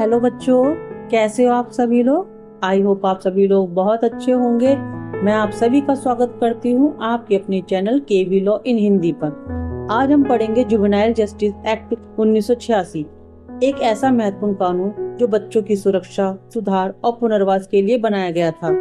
Hello बच्चों, कैसे हो आप सभी लोग। आई होप आप सभी लोग बहुत अच्छे होंगे। मैं आप सभी का स्वागत करती हूँ आपके अपने channel KV law in Hindi पर। आज हम पढ़ेंगे जुवेनाइल जस्टिस एक्ट 1986, एक ऐसा महत्वपूर्ण कानून जो बच्चों की सुरक्षा, सुधार और पुनर्वास के लिए बनाया गया था।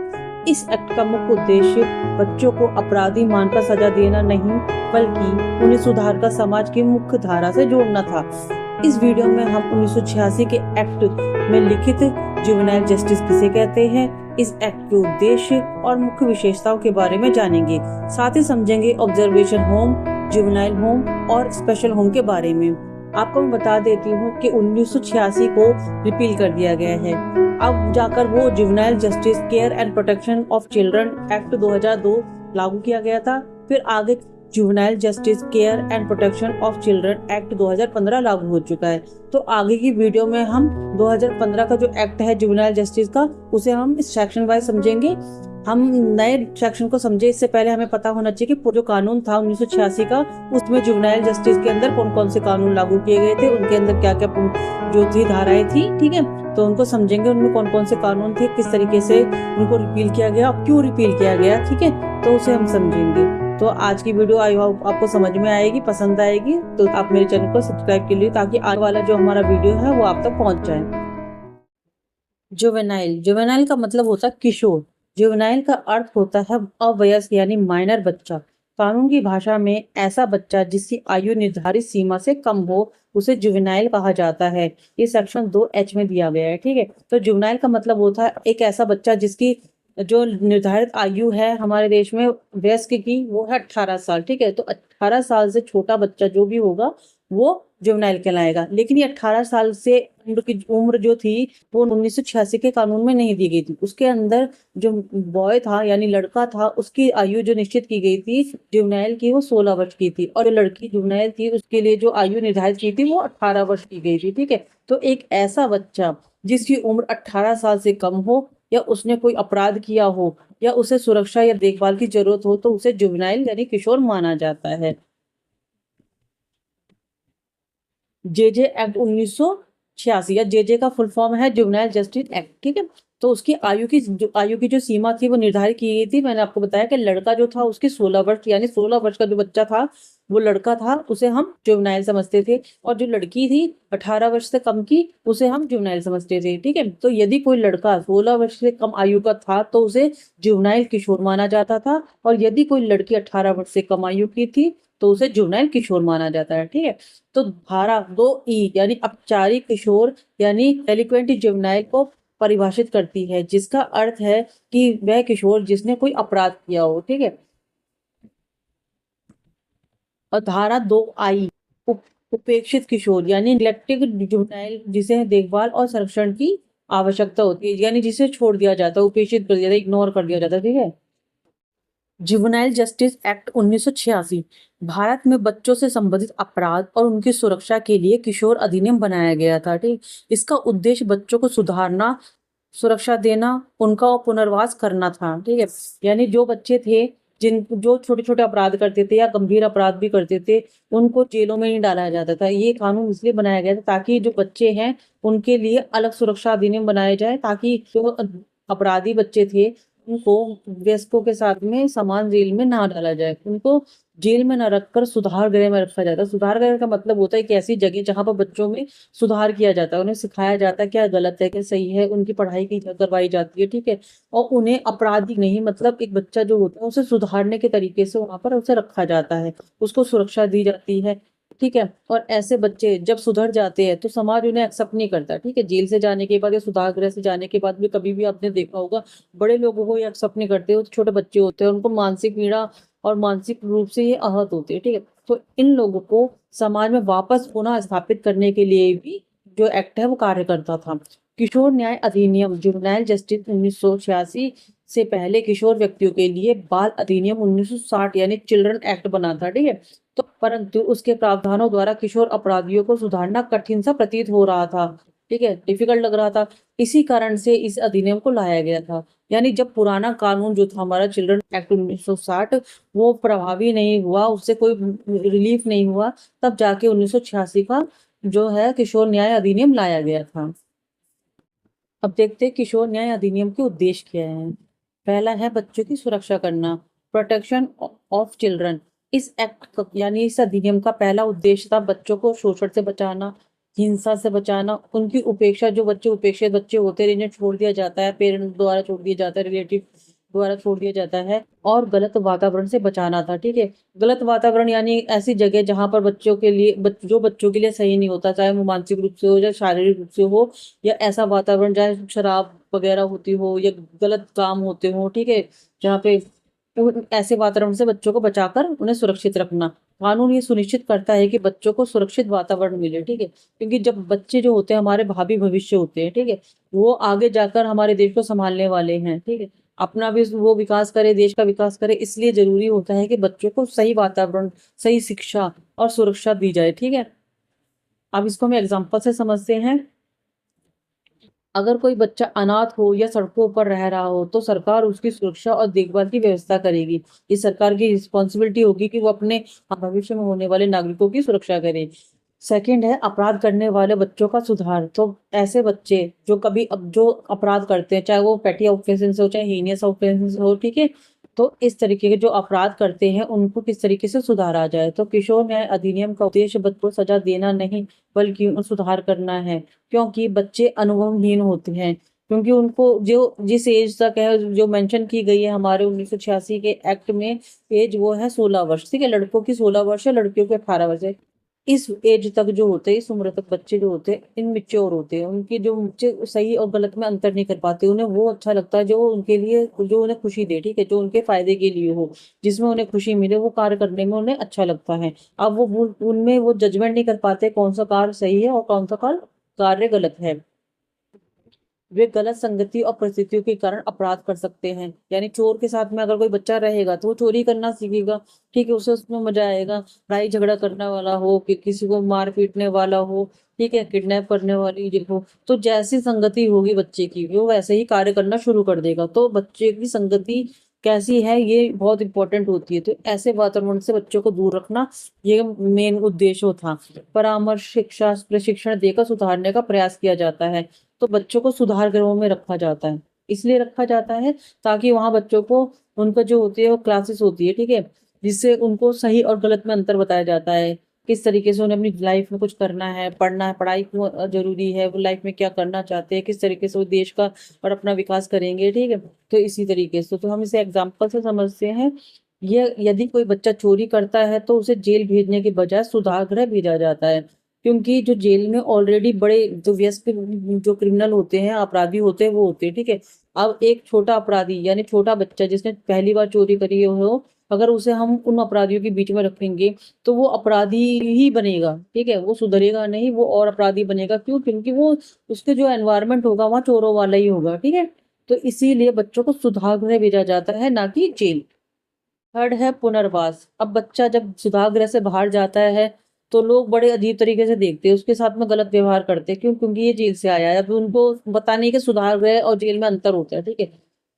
इस एक्ट का मुख्य उद्देश्य बच्चों को अपराधी मानकर सजा देना नहीं, बल्कि उन्हें सुधार का समाज की मुख्य धारा से जोड़ना था। इस वीडियो में हम 1986 के एक्ट में लिखित जुवेनाइल जस्टिस किसे कहते हैं, इस एक्ट के उद्देश्य और मुख्य विशेषताओं के बारे में जानेंगे। साथ ही समझेंगे ऑब्जर्वेशन होम, जुवेनाइल होम और स्पेशल होम के बारे में। आपको मैं बता देती हूँ कि 1986 को रिपील कर दिया गया है। अब जाकर वो juvenile justice care and protection of children act 2002 लागू किया गया था। फिर आगे juvenile justice care and protection of children act 2015 लागू हो चुका है। तो आगे की वीडियो में हम 2015 का जो एक्ट है जुवेनाइल जस्टिस का, उसे हम इस सेक्शन वाइज समझेंगे। हम नए सेक्शन को समझे इससे पहले हमें पता होना चाहिए कि जो कानून था 1986 का, उसमें जुवेनाइल जस्टिस के अंदर कौन कौन से कानून लागू किए गए थे, उनके अंदर क्या क्या जो थी धाराएं थी। ठीक है, तो उनको समझेंगे, उनमें कौन कौन से कानून थे, किस तरीके से उनको रिपील किया गया, क्यों रिपील किया गया। ठीक है, तो उसे हम समझेंगे। तो आज की वीडियो आई होप आपको समझ में आएगी, पसंद आएगी। तो आप मेरे चैनल को सब्सक्राइब कर लीजिए ताकि आगे वाला जो हमारा वीडियो है वो आप तक पहुंच जाए। जुवेनाइल, जुवेनाइल का मतलब होता है किशोर। जुवेनाइल का अर्थ होता है अवयस्क यानी माइनर बच्चा। कानून की भाषा में ऐसा बच्चा जिसकी आयु निर्धारित सीमा से कम हो, उसे जुवेनाइल कहा जाता है। ये सेक्शन 2H में दिया गया है। ठीक है, तो जुवेनाइल का मतलब होता है एक ऐसा बच्चा जिसकी जो निर्धारित आयु है हमारे देश में वयस्क की, वो है 18 साल। ठीक है, तो 18 साल से छोटा बच्चा जो भी होगा वो जुवेनाइल कहलाएगा। लेकिन ये 18 साल से उम्र जो थी वो 1986 के कानून में नहीं दी गई थी। उसके अंदर जो बॉय था यानी लड़का था, उसकी आयु जो निश्चित की गई थी जुवेनाइल की, वो 16 वर्ष की थी। और जो लड़की जुवेनाइल थी उसके लिए जो आयु निर्धारित की थी वो 18 वर्ष की गई थी। ठीक है, तो एक ऐसा बच्चा जिसकी उम्र 18 साल से कम हो, या उसने कोई अपराध किया हो, या उसे सुरक्षा या देखभाल की जरूरत हो, तो उसे जुवेनाइल यानी किशोर माना जाता है। जेजे एक्ट 1986 या जेजे का फुल फॉर्म है जुवेनाइल जस्टिस एक्ट। ठीक है, तो उसकी आयु की जो सीमा थी वो निर्धारित की गई थी। मैंने आपको बताया कि लड़का जो था उसकी 16 वर्ष यानी 16 वर्ष का जो बच्चा था वो लड़का था, उसे हम जुवेनाइल समझते थे। और जो लड़की थी 18 वर्ष से कम की, उसे हम जुवेनाइल समझते थे। ठीक है, तो यदि कोई लड़का 16 वर्ष से कम आयु का था तो उसे जुवेनाइल किशोर माना जाता था, और यदि कोई लड़की 18 वर्ष से कम आयु की थी तो उसे जुवेनाइल किशोर माना जाता है। ठीक है, तो धारा 2E यानी अपचारिक किशोर यानी डेलिक्वेंट जुवेनाइल को परिभाषित करती है, जिसका अर्थ है कि वह किशोर जिसने कोई अपराध किया हो। ठीक है, और धारा 2I उपेक्षित किशोर यानी नेग्लेक्टेड जुवेनाइल, जिसे देखभाल और संरक्षण की आवश्यकता होती है, यानी जिसे छोड़ दिया जाता है, उपेक्षित कर दिया जाता है, इग्नोर कर दिया जाता है। ठीक है, जुवेनाइल जस्टिस एक्ट 1986 भारत में बच्चों से संबंधित अपराध और उनकी सुरक्षा के लिए किशोर अधिनियम बनाया गया था। ठीक, इसका उद्देश्य बच्चों को सुधारना, सुरक्षा देना, उनका पुनर्वास करना था। ठीक है, यानी जो बच्चे थे जो छोटे छोटे अपराध करते थे या गंभीर अपराध भी करते थे, उनको जेलों में नहीं डाला जाता था। ये कानून इसलिए बनाया गया था ताकि जो बच्चे हैं उनके लिए अलग सुरक्षा अधिनियम बनाए जाए, ताकि जो अपराधी बच्चे थे उनको वयस्कों के साथ में समान जेल में ना डाला जाए, उनको जेल में न रखकर सुधार गृह में रखा जाता है। सुधार गृह का मतलब होता है कि ऐसी जगह जहाँ पर बच्चों में सुधार किया जाता है, उन्हें सिखाया जाता है क्या गलत है क्या सही है, उनकी पढ़ाई की करवाई जाती है। ठीक है, और उन्हें अपराधी नहीं, मतलब एक बच्चा जो होता है उसे सुधारने के तरीके से वहां पर उसे रखा जाता है, उसको सुरक्षा दी जाती है। ठीक है, और ऐसे बच्चे जब सुधर जाते हैं तो समाज उन्हें एक्सेप्ट नहीं करता। ठीक है, जेल से जाने के बाद या सुधार गृह से जाने के बाद भी कभी भी आपने देखा होगा बड़े लोगों को ये एक्सेप्ट नहीं करते, वो छोटे बच्चे होते हैं, उनको मानसिक पीड़ा और मानसिक रूप से ये आहत होते हैं। ठीक है, तो इन लोगों को समाज में वापस पुनः स्थापित करने के लिए भी जो एक्ट है वो कार्य करता था। किशोर न्याय अधिनियम जुवेनाइल जस्टिस 1986 से पहले किशोर व्यक्तियों के लिए बाल अधिनियम 1960 यानी चिल्ड्रन एक्ट बना था। ठीक है, तो परंतु उसके प्रावधानों द्वारा किशोर अपराधियों को सुधारना कठिन सा प्रतीत हो रहा था। ठीक है, डिफिकल्ट लग रहा था। इसी कारण से इस अधिनियम को लाया गया था। यानी जब पुराना कानून जो था हमारा चिल्ड्रन एक्ट 1960 वो प्रभावी नहीं हुआ, उससे कोई रिलीफ नहीं हुआ, तब जाके 1986 का जो है किशोर न्याय अधिनियम लाया गया था। अब देखते हैं किशोर न्याय अधिनियम के उद्देश्य क्या है। पहला है बच्चों की सुरक्षा करना, प्रोटेक्शन ऑफ चिल्ड्रन। इस एक्ट यानी इस अधिनियम का पहला उद्देश्य था बच्चों को शोषण से बचाना, हिंसा से बचाना, उनकी उपेक्षा, जो बच्चे उपेक्षित बच्चे होते हैं, इन्हें छोड़ दिया जाता है, पेरेंट्स द्वारा छोड़ दिया जाता है, रिलेटिव द्वारा छोड़ दिया जाता है, और गलत वातावरण से बचाना था। ठीक है, गलत वातावरण यानी ऐसी जगह जहां पर बच्चों के लिए जो बच्चों के लिए सही नहीं होता, चाहे वो मानसिक रूप से हो या शारीरिक रूप से हो, या ऐसा वातावरण जहाँ शराब वगैरह होती हो या गलत काम होते हो। ठीक है, जहाँ पे ऐसे वातावरण से बच्चों को बचाकर उन्हें सुरक्षित रखना। कानून ये सुनिश्चित करता है कि बच्चों को सुरक्षित वातावरण मिले। ठीक है, क्योंकि जब बच्चे जो होते हैं हमारे भावी भविष्य होते हैं, ठीक है, वो आगे जाकर हमारे देश को संभालने वाले हैं। ठीक है, अपना भी वो विकास करे, देश का विकास करे, इसलिए जरूरी होता है कि बच्चों को सही वातावरण, सही शिक्षा और सुरक्षा दी जाए। ठीक है, अब इसको हम एग्जाम्पल से समझते हैं। अगर कोई बच्चा अनाथ हो या सड़कों पर रह रहा हो तो सरकार उसकी सुरक्षा और देखभाल की व्यवस्था करेगी। ये सरकार की रिस्पॉन्सिबिलिटी होगी कि वो अपने भविष्य में होने वाले नागरिकों की सुरक्षा करे। सेकंड है अपराध करने वाले बच्चों का सुधार। तो ऐसे बच्चे जो कभी अब जो अपराध करते हैं, चाहे वो पेटी ऑफेंसेस हो चाहे हीनियस ऑफेंसेस हो, ठीक है, तो इस तरीके के जो अपराध करते हैं उनको किस तरीके से सुधारा जाए। तो किशोर न्याय अधिनियम का उद्देश्य बच्चों को सजा देना नहीं बल्कि उनको सुधार करना है, क्योंकि बच्चे अनुभवहीन होते हैं। क्योंकि उनको जो जिस एज तक है जो मेंशन की गई है हमारे 1986 के एक्ट में, एज वो है 16 वर्ष। ठीक है, लड़कों की 16 वर्ष है, लड़कियों की 18 वर्ष है। इस एज तक जो होते हैं, इस उम्र तक बच्चे जो होते हैं इनमेच्योर होते हैं। उनकी जो बच्चे सही और गलत में अंतर नहीं कर पाते। उन्हें वो अच्छा लगता है जो उनके लिए, जो उन्हें खुशी दे, ठीक है, जो उनके फायदे के लिए हो, जिसमें उन्हें खुशी मिले, वो कार्य करने में उन्हें अच्छा लगता है। अब वो उनमें वो जजमेंट नहीं कर पाते कौन सा कार्य सही है और कौन सा कार्य गलत है। वे गलत संगति और परिस्थितियों के कारण अपराध कर सकते हैं। यानी चोर के साथ में अगर कोई बच्चा रहेगा तो वो चोरी करना सीखेगा। ठीक है, उसे उसमें मजा आएगा। लड़ाई झगड़ा करने वाला हो कि किसी को मार पीटने वाला हो, ठीक है, किडनैप करने वाली हो, तो जैसी संगति होगी बच्चे की वो वैसे ही कार्य करना शुरू कर देगा। तो बच्चे की संगति कैसी है ये बहुत इंपॉर्टेंट होती है। तो ऐसे वातावरण से बच्चों को दूर रखना ये मेन उद्देश्य था। परामर्श, शिक्षा, प्रशिक्षण देकर सुधारने का प्रयास किया जाता है। तो बच्चों को सुधार गृहों में रखा जाता है। इसलिए रखा जाता है ताकि वहां बच्चों को, उनका जो होती है वो क्लासेस होती है, ठीक है, जिससे उनको सही और गलत में अंतर बताया जाता है। किस तरीके से उन्हें अपनी लाइफ में कुछ करना है, पढ़ना है, पढ़ाई क्यों जरूरी है, वो लाइफ में क्या करना चाहते हैं, किस तरीके से वो देश का और अपना विकास करेंगे। ठीक है, तो इसी तरीके से तो हम इसे एग्जाम्पल से समझते हैं। ये यदि कोई बच्चा चोरी करता है तो उसे जेल भेजने के बजाय सुधार गृह भेजा जाता है। क्योंकि जो जेल में ऑलरेडी बड़े जो व्यस्त जो क्रिमिनल होते हैं, अपराधी होते हैं, वो होते हैं। ठीक है, अब एक छोटा अपराधी यानी छोटा बच्चा जिसने पहली बार चोरी करी हो, अगर उसे हम उन अपराधियों के बीच में रखेंगे तो वो अपराधी ही बनेगा। ठीक है, वो सुधरेगा नहीं, वो और अपराधी बनेगा। क्यों? क्योंकि वो उसके जो एनवायरमेंट होगा वहाँ चोरों वाला ही होगा। ठीक है, तो इसीलिए बच्चों को सुधार गृह भेजा जाता है, ना कि जेल। थर्ड है पुनर्वास। अब बच्चा जब सुधार से बाहर जाता है तो लोग बड़े अजीब तरीके से देखते हैं, उसके साथ में गलत व्यवहार करते हैं। क्यों? क्योंकि ये जेल से आया है। अब उनको पता नहीं कि सुधार गृह और जेल में अंतर होता है। ठीक है,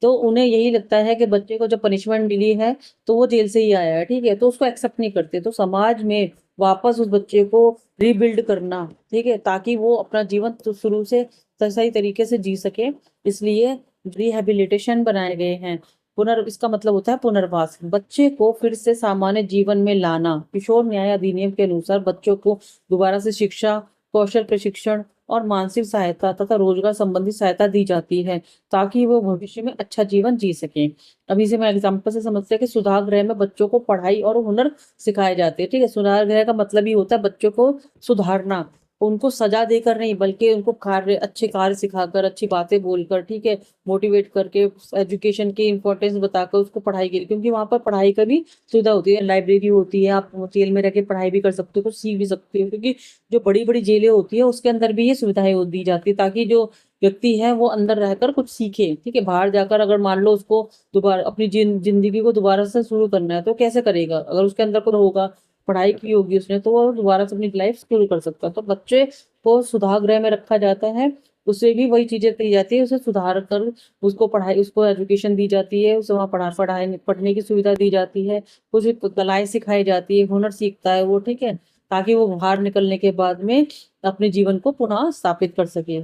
तो उन्हें यही लगता है कि बच्चे को जब पनिशमेंट मिली है तो वो जेल से ही आया है। ठीक है, तो उसको एक्सेप्ट नहीं करते। तो समाज में वापस उस बच्चे को रीबिल्ड करना, ठीक है, ताकि वो अपना जीवन तो शुरू से सही तरीके से जी सके, इसलिए रिहेबिलिटेशन बनाए गए हैं। इसका मतलब होता है पुनर्वास, बच्चे को फिर से सामान्य जीवन में लाना। किशोर न्याय अधिनियम के अनुसार बच्चों को दोबारा से शिक्षा, कौशल प्रशिक्षण और मानसिक सहायता तथा रोजगार संबंधी सहायता दी जाती है ताकि वो भविष्य में अच्छा जीवन जी सके। अभी से मैं एग्जाम्पल से समझते हैं कि सुधार गृह में बच्चों को पढ़ाई और हुनर सिखाए जाते हैं। ठीक है, सुधार गृह का मतलब ही होता है बच्चों को सुधारना, उनको सजा देकर नहीं बल्कि उनको कार्य, अच्छे कार्य सिखाकर, अच्छी बातें बोलकर, ठीक है, मोटिवेट करके, एजुकेशन की इंपॉर्टेंस बताकर उसको पढ़ाई के लिए, क्योंकि वहां पर पढ़ाई का भी सुविधा होती है, लाइब्रेरी होती है, आप जेल में रह के पढ़ाई भी कर सकते हो, कुछ सीख भी सकते हो। क्योंकि जो बड़ी बड़ी जेलें होती है उसके अंदर भी ये सुविधाएं दी जाती है ताकि जो व्यक्ति है वो अंदर रहकर कुछ सीखे। ठीक है, बाहर जाकर अगर मान लो उसको दोबारा अपनी जिंदगी को दोबारा से शुरू करना है तो कैसे करेगा? अगर उसके अंदर कुछ होगा, पढ़ाई की होगी उसने, तो वो दोबारा से अपनी लाइफ शुरू कर सकता है। तो बच्चे को सुधार गृह में रखा जाता है, उसे भी वही चीजें दी जाती है, उसे सुधार कर उसको पढ़ाई, उसको एजुकेशन दी जाती है, उसे वहाँ पढ़ाई पढ़ने की सुविधा दी जाती है, उसे कलाएं सिखाई जाती है, हुनर सीखता है वो। ठीक है, ताकि वो बाहर निकलने के बाद में अपने जीवन को पुनः स्थापित कर सके।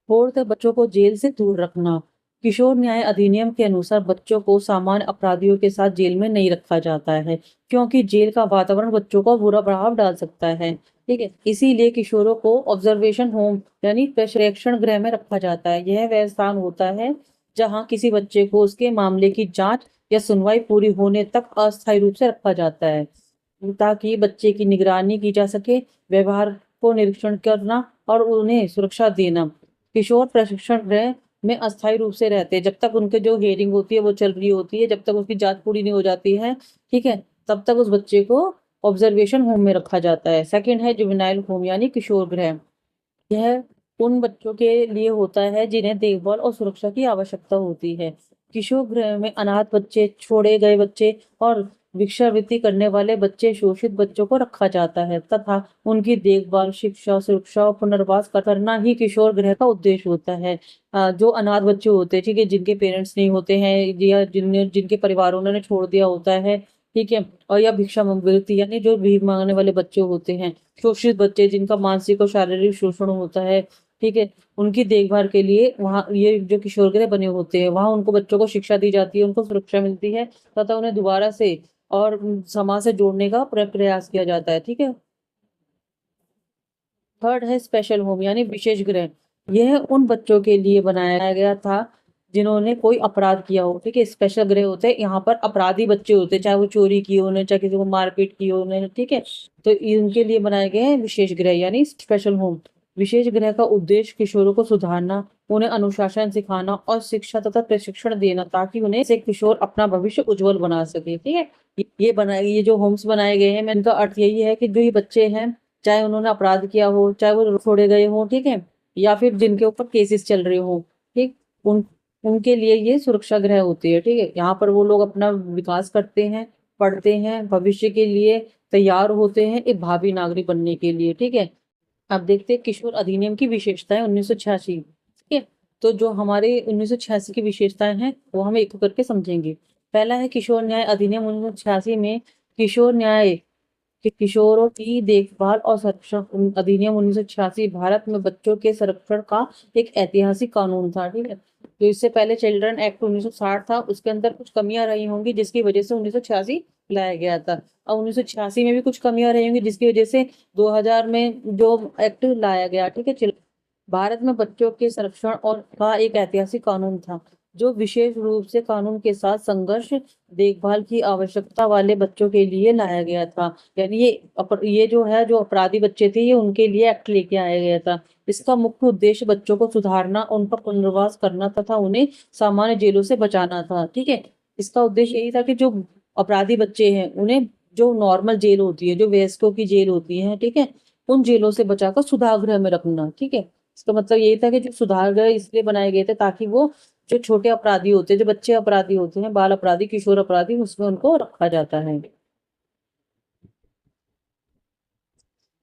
फोर्थ है बच्चों को जेल से दूर रखना। किशोर न्याय अधिनियम के अनुसार बच्चों को सामान्य अपराधियों के साथ जेल में नहीं रखा जाता है, क्योंकि जेल का वातावरण बच्चों को बुरा प्रभाव डाल सकता है। ठीक है, इसीलिए किशोरों को ऑब्जर्वेशन होम यानी प्रेक्षण गृह में रखा जाता है। यह वह स्थान होता है जहाँ किसी बच्चे को उसके मामले की जांच या सुनवाई पूरी होने तक अस्थायी रूप से रखा जाता है, ताकि बच्चे की निगरानी की जा सके, व्यवहार को निरीक्षण करना और उन्हें सुरक्षा देना। किशोर प्रशिक्षण गृह में अस्थायी रूप से रहते हैं जब तक उनके जो हियरिंग होती है वो चल रही होती है, जब तक उसकी जांच पूरी नहीं हो जाती है। ठीक है, तब तक उस बच्चे को ऑब्जर्वेशन होम में रखा जाता है। सेकंड है जुवेनाइल होम यानी किशोर गृह। यह उन बच्चों के लिए होता है जिन्हें देखभाल और सुरक्षा की आवश्यकता होती है। किशोर गृह में अनाथ बच्चे, छोड़े गए बच्चे और भिक्षावृत्ति करने वाले बच्चे, शोषित बच्चों को रखा जाता है तथा उनकी देखभाल, शिक्षा, सुरक्षा और पुनर्वास करना ही किशोर गृह का उद्देश्य होता है। जो अनाथ बच्चे होते हैं, ठीक है, जिनके पेरेंट्स नहीं होते हैं या जिनके परिवारों ने छोड़ दिया होता है, ठीक है, और या भिक्षावृत्ति यानी जो भीख मांगने वाले बच्चे होते हैं, शोषित बच्चे जिनका मानसिक और शारीरिक शोषण होता है, ठीक है, उनकी देखभाल के लिए वहाँ ये जो किशोर गृह बने होते हैं, वहाँ उनको बच्चों को शिक्षा दी जाती है, उनको सुरक्षा मिलती है तथा उन्हें दोबारा से और समाज से जोड़ने का प्रयास किया जाता है। ठीक है, थर्ड है स्पेशल होम यानी विशेष गृह। यह उन बच्चों के लिए बनाया गया था जिन्होंने कोई अपराध किया हो। ठीक है, स्पेशल गृह होते हैं, यहाँ पर अपराधी बच्चे होते हैं, चाहे वो चोरी की हो उन्हें, चाहे किसी को मारपीट की हो उन्हें, ठीक है, तो इनके लिए बनाए गए हैं विशेष गृह यानी स्पेशल होम। विशेष गृह का उद्देश्य किशोरों को सुधारना, उन्हें अनुशासन सिखाना और शिक्षा तथा प्रशिक्षण देना, ताकि उन्हें से किशोर अपना भविष्य उज्जवल बना सके। ठीक है, ये जो होम्स बनाए गए हैं, इनका अर्थ यही है कि जो ये बच्चे हैं, चाहे उन्होंने अपराध किया हो, चाहे वो छोड़े गए हो, ठीक है, या फिर जिनके ऊपर केसेस चल रहे हो, ठीक, उन उनके लिए ये सुरक्षा गृह होती है। ठीक है, यहाँ पर वो लोग अपना विकास करते हैं, पढ़ते हैं, भविष्य के लिए तैयार होते हैं एक भावी नागरिक बनने के लिए। ठीक है, अब देखते हैं किशोर अधिनियम की विशेषताएं 1986। ठीक है, तो जो हमारे 1986 की विशेषताएं हैं वो हम एक एक करके समझेंगे। पहला है किशोर न्याय अधिनियम 1986 में किशोर न्याय कि किशोरों की देखभाल और संरक्षण अधिनियम 1986 भारत में बच्चों के संरक्षण का एक ऐतिहासिक कानून था। ठीक है, तो इससे पहले चिल्ड्रन एक्ट 1960 था, उसके अंदर कुछ कमियां रही होंगी जिसकी वजह से 1986 लाया गया था। अब 1986 में भी कुछ कमियां रही होंगी जिसकी वजह से 2000 में जो एक्ट लाया गया। ठीक है, भारत में बच्चों के संरक्षण और का एक ऐतिहासिक कानून था, जो विशेष रूप से कानून के साथ संघर्ष, देखभाल की आवश्यकता वाले बच्चों के लिए लाया गया था। यानी ये जो है, जो अपराधी बच्चे थे, ये उनके लिए एक्ट लेके आया गया था। इसका मुख्य उद्देश्य बच्चों को सुधारना, उनका पुनर्वास करना तथा उन्हें सामान्य जेलों से बचाना था। ठीक है, इसका उद्देश्य यही था कि जो अपराधी बच्चे हैं उन्हें जो नॉर्मल जेल होती है, जो वयस्कों की जेल होती है, ठीक है, उन जेलों से बचाकर सुधार गृह में रखना। ठीक है, इसका मतलब यही था कि जो सुधार गृह इसलिए बनाए गए थे ताकि वो जो छोटे अपराधी होते हैं, जो बच्चे अपराधी होते हैं, बाल अपराधी, किशोर अपराधी, उसमें उनको रखा जाता है।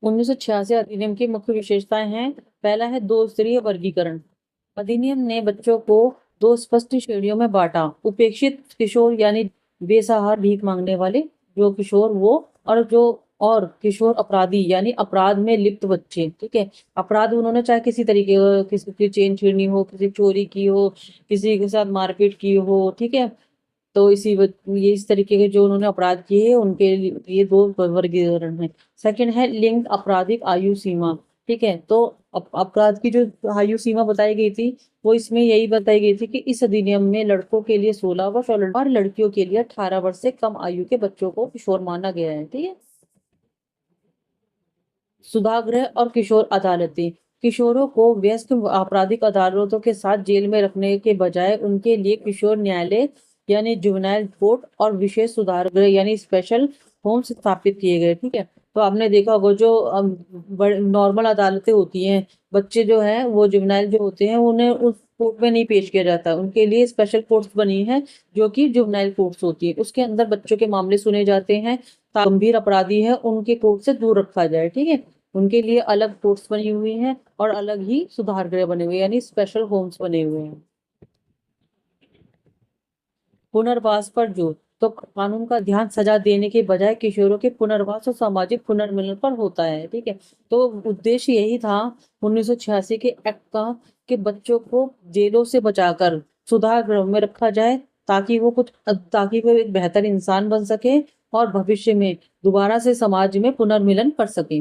1986 अधिनियम की मुख्य विशेषताएं हैं। पहला है दो स्तरीय वर्गीकरण। अधिनियम ने बच्चों को दो स्पष्ट श्रेणियों में बांटा, उपेक्षित किशोर यानी बेसहारा भीख मांगने वाले जो किशोर वो, और किशोर अपराधी यानी अपराध में लिप्त बच्चे। ठीक है, अपराध उन्होंने चाहे किसी तरीके किसी की चेन छीननी हो, किसी चोरी की हो, किसी के साथ मारपीट की हो, ठीक है, तो ये इस तरीके के जो उन्होंने अपराध किए हैं उनके लिए दो वर्गीकरण है। सेकंड है लिंग आपराधिक आयु सीमा। ठीक है, तो अपराध की जो आयु सीमा बताई गई थी वो इसमें यही बताई गई थी कि इस अधिनियम में लड़कों के लिए 16 वर्ष और लड़कियों के लिए 18 वर्ष से कम आयु के बच्चों को किशोर माना गया है। ठीक है, सुधागृह और किशोर अदालतें। किशोरों को व्यस्त आपराधिक अदालतों के साथ जेल में रखने के बजाय उनके लिए किशोर न्यायालय यानी जुवेनाइल कोर्ट और विशेष सुधार गृह यानी स्पेशल होम्स स्थापित किए गए। ठीक है, तो आपने देखा होगा जो नॉर्मल अदालतें होती हैं, बच्चे जो हैं वो जुवेनाइल जो होते हैं उन्हें उस कोर्ट में नहीं पेश किया जाता, उनके लिए स्पेशल कोर्ट्स बनी है जो कि जुवेनाइल कोर्ट्स होती है। उसके अंदर बच्चों के मामले सुने जाते हैं, गंभीर अपराधी है उनके कोर्ट से दूर रखा जाए। ठीक है, उनके लिए अलग कोर्ट्स बनी हुई हैं और अलग ही सुधार गृह बने हुए हैं यानी स्पेशल होम्स बने हुए हैं। पुनर्वास पर जोर। तो कानून का ध्यान सजा देने के बजाय किशोरों के पुनर्वास और सामाजिक पुनर्मिलन पर होता है। ठीक है, तो उद्देश्य यही था 1986 के एक्ट का कि बच्चों को जेलों से बचाकर सुधार गृह में रखा जाए, ताकि वो एक बेहतर इंसान बन सके और भविष्य में दोबारा से समाज में पुनर्मिलन कर सके।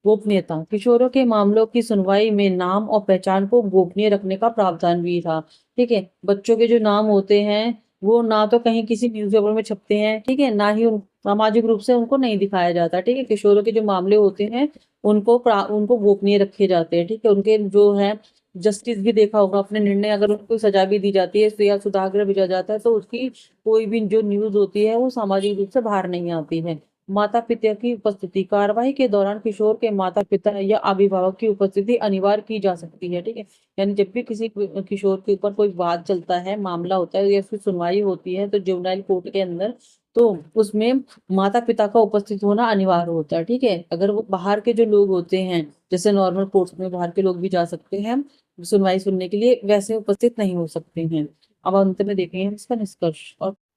गोपनीयता, किशोरों के मामलों की सुनवाई में नाम और पहचान को गोपनीय रखने का प्रावधान भी था। ठीक है, बच्चों के जो नाम होते हैं वो ना तो कहीं किसी न्यूज़पेपर में छपते हैं, ठीक है, ना ही सामाजिक रूप से उनको नहीं दिखाया जाता। ठीक है, किशोरों के जो मामले होते हैं उनको गोपनीय रखे जाते हैं। ठीक है, उनके जो है जस्टिस भी देखा होगा अपने निर्णय, अगर उनको सजा भी दी जाती है या सुधार भेजा जाता है तो उसकी कोई भी जो न्यूज होती है वो सामाजिक रूप से बाहर नहीं आती है। माता पिता की उपस्थिति, कार्यवाही के दौरान किशोर के माता पिता या अभिभावक की उपस्थिति अनिवार्य की जा सकती है। ठीक है, यानी जब भी किसी किशोर के ऊपर कोई वाद चलता है, मामला होता है या उसकी सुनवाई होती है तो जुवेनाइल कोर्ट के अंदर, तो उसमें माता पिता का उपस्थित होना अनिवार्य होता है। ठीक है, अगर वो बाहर के जो लोग होते हैं, जैसे नॉर्मल कोर्ट्स में बाहर के लोग भी जा सकते हैं सुनवाई सुनने के लिए, वैसे उपस्थित नहीं हो सकते हैं। अब अंत में देखेंगे हम इसका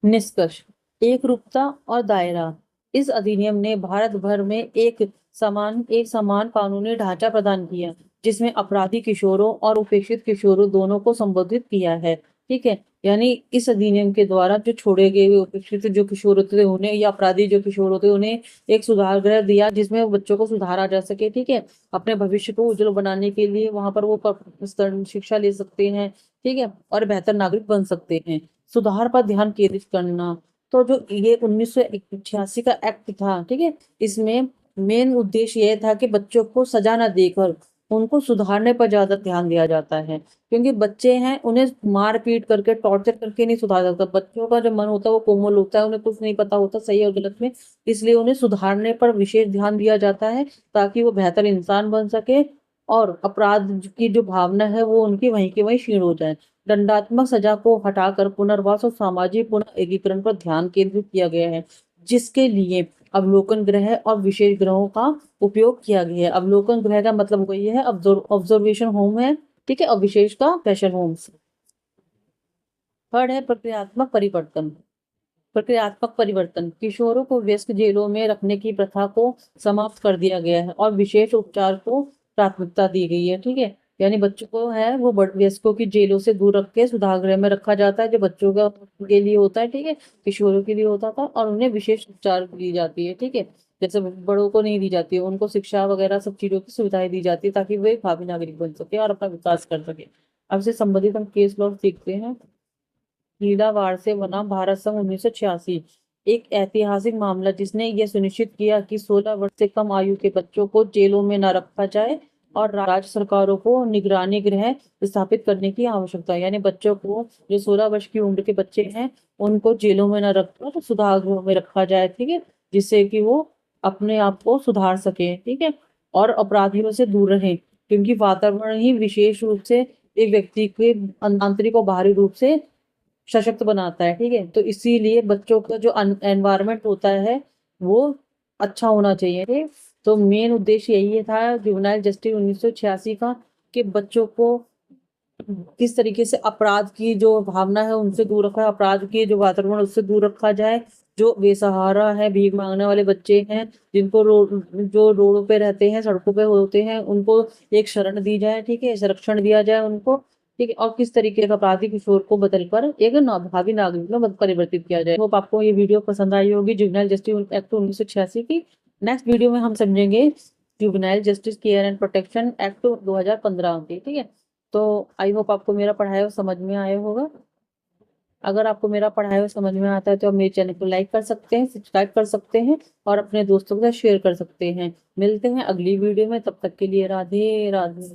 निष्कर्ष। एक रूपता और दायरा, इस अधिनियम ने भारत भर में एक समान कानूनी ढांचा प्रदान किया, जिसमें अपराधी किशोरों और उपेक्षित किशोरों दोनों को संबोधित किया है। ठीक है, यानी इस अधिनियम के द्वारा जो छोड़े गए उपेक्षित जो किशोर होते थे उन्हें, या अपराधी जो किशोर होते उन्हें एक सुधार गृह दिया जिसमें बच्चों को सुधारा जा सके। ठीक है, अपने भविष्य को उज्जवल बनाने के लिए वहां पर वो शिक्षा ले सकते हैं। ठीक है, और बेहतर नागरिक बन सकते हैं। सुधार पर ध्यान केंद्रित करना, तो जो ये 1986 का एक्ट था, ठीक है, इसमें मेन उद्देश्य यह था कि बच्चों को सजा न देकर उनको सुधारने पर ज्यादा ध्यान दिया जाता है, क्योंकि बच्चे हैं, उन्हें मार पीट करके टॉर्चर करके नहीं सुधारा जाता। बच्चों का जो मन होता है वो कोमल होता है, उन्हें कुछ नहीं पता होता सही और गलत में, इसलिए उन्हें सुधारने पर विशेष ध्यान दिया जाता है ताकि वो बेहतर इंसान बन सके और अपराध की जो भावना है वो उनकी वहीं की वहीं क्षीण हो जाए। दंडात्मक सजा को हटाकर पुनर्वास और सामाजिक पुनः एकीकरण पर ध्यान केंद्रित किया गया है, जिसके लिए अवलोकन गृह और विशेष गृहों का उपयोग किया गया है। अवलोकन गृह का मतलब वही है, ऑब्जर्वेशन होम है, ठीक है, और विशेष का स्पेशल होम्स। थर्ड है प्रक्रियात्मक परिवर्तन, किशोरों को व्यस्क जेलों में रखने की प्रथा को समाप्त कर दिया गया है और विशेष उपचार को प्राथमिकता दी गई है। ठीक है, यानी बच्चों को है वो व्यस्कों की जेलों से दूर रख के सुधार गृह में रखा जाता है, जो बच्चों का के लिए होता है। ठीक है, किशोरों के लिए होता था और उन्हें विशेष उपचार दी जाती है। ठीक है, जैसे बड़ों को नहीं दी जाती है, उनको शिक्षा वगैरह सब चीजों की सुविधाएं दी जाती है ताकि वे एक भावी नागरिक बन सके और अपना विकास कर सके। अब से संबंधित हम केस लॉ सीखते हैं। लीलावाड़ से बना भारत संघ 1986 एक ऐतिहासिक मामला जिसने यह सुनिश्चित किया कि 16 वर्ष से कम आयु के बच्चों को जेलों में न रखा जाए और राज्य सरकारों को निगरानी गृह स्थापित करने की आवश्यकता है। यानी बच्चों को, जो 16 वर्ष की उम्र के बच्चे हैं, उनको जेलों में न रखकर सुधार गृह में रखा जाए। ठीक है, जिससे कि वो अपने आप को सुधार सके। ठीक है, और अपराधियों से दूर रहें, क्योंकि वातावरण ही विशेष रूप से एक व्यक्ति के आंतरिक और बाहरी रूप से सशक्त बनाता है। ठीक है, तो इसीलिए बच्चों का जो एनवायरनमेंट होता है वो अच्छा होना चाहिए। ठीक है? तो मेन उद्देश्य यही था जुवेनाइल जस्टिस 1986 का, कि बच्चों को किस तरीके से अपराध की जो भावना है उनसे दूर रखा, अपराध की जो वातावरण उससे दूर रखा जाए। जो बेसहारा है, भीख मांगने वाले बच्चे हैं, जिनको जो रोडों पे रहते हैं, सड़कों पे होते हैं, उनको एक शरण दी जाए। ठीक है, संरक्षण दिया जाए उनको। ठीक है, और किस तरीके का अपराधी किशोर को बदलकर एक भावी नागरिक में परिवर्तित किया जाए। होप आपको ये वीडियो पसंद आई होगी जुवेनाइल जस्टिस एक्ट 1986 की। नेक्स्ट वीडियो में हम समझेंगे juvenile justice care and protection act 2015 की। ठीक है, तो आई होप आपको मेरा पढ़ाया हुआ समझ में आया होगा। अगर आपको मेरा पढ़ाया हुआ समझ में आता है तो आप मेरे चैनल को लाइक कर सकते हैं, सब्सक्राइब कर सकते हैं और अपने दोस्तों के साथ शेयर कर सकते हैं। मिलते हैं अगली वीडियो में, तब तक के लिए राधे राधे।